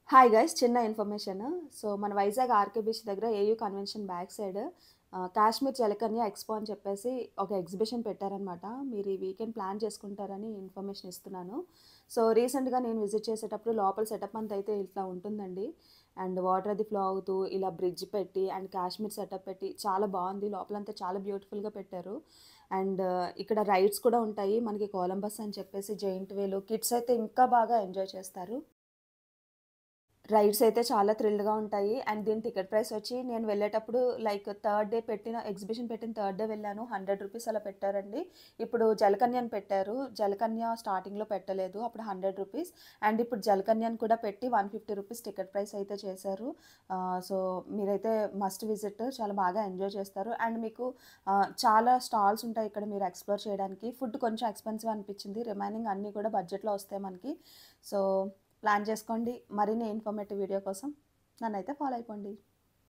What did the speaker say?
Hi guys చిన్న information. So, మన Vizag RK beach దగ్గర AU convention back side Kashmir Jalakanya expo అని చెప్పేసి ఒక ఎగ్జిబిషన్ పెట్టారనమాట. మీరు ఈ వీకెండ్ ప్లాన్ చేసుకుంటారని ఇన్ఫర్మేషన్ ఇస్తున్నాను. సో, రీసెంట్‌గా నేను విజిట్ చేసేటప్పుడు లోపల సెటప్ అంతా అయితే ఇట్లా ఉంటుందండి. అండ్ వాటర్ అది ఫ్లో అవుతూ ఇలా బ్రిడ్జ్ పెట్టి అండ్ కాశ్మీర్ సెటప్ పెట్టి చాలా బావుంది. లోపలంతా చాలా బ్యూటిఫుల్‌గా పెట్టారు. అండ్ ఇక్కడ రైడ్స్ కూడా ఉంటాయి. మనకి కొలంబస్ అని చెప్పేసి జెయింట్ వీల్ కిడ్స్ అయితే ఇంకా బాగా ఎంజాయ్ చేస్తారు. రైడ్స్ అయితే చాలా థ్రిల్డ్‌గా ఉంటాయి. అండ్ దీని టికెట్ ప్రైస్ వచ్చి నేను వెళ్ళేటప్పుడు లైక్ థర్డ్ డే ఎగ్జిబిషన్ పెట్టిన థర్డ్ డే వెళ్ళాను. రూ. 100 అలా పెట్టారండి. ఇప్పుడు జలకన్యని పెట్టారు. జలకన్య స్టార్టింగ్‌లో పెట్టలేదు. అప్పుడు రూ. 100 అండ్ ఇప్పుడు జలకన్యని కూడా పెట్టి రూ. 150 టికెట్ ప్రైస్ అయితే చేశారు. సో, మీరైతే మస్ట్ విజిట్ చాలా బాగా ఎంజాయ్ చేస్తారు. అండ్ మీకు చాలా స్టాల్స్ ఉంటాయి ఇక్కడ మీరు ఎక్స్‌ప్లోర్ చేయడానికి. ఫుడ్ కొంచెం ఎక్స్‌పెన్సివ్ అనిపించింది. రిమైనింగ్ అన్నీ కూడా బడ్జెట్‌లో వస్తాయి మనకి. సో ప్లాన్ చేసుకోండి. మరిన్ని ఇన్ఫర్మేటివ్ వీడియో కోసం నన్నైతే ఫాలో అయిపోండి.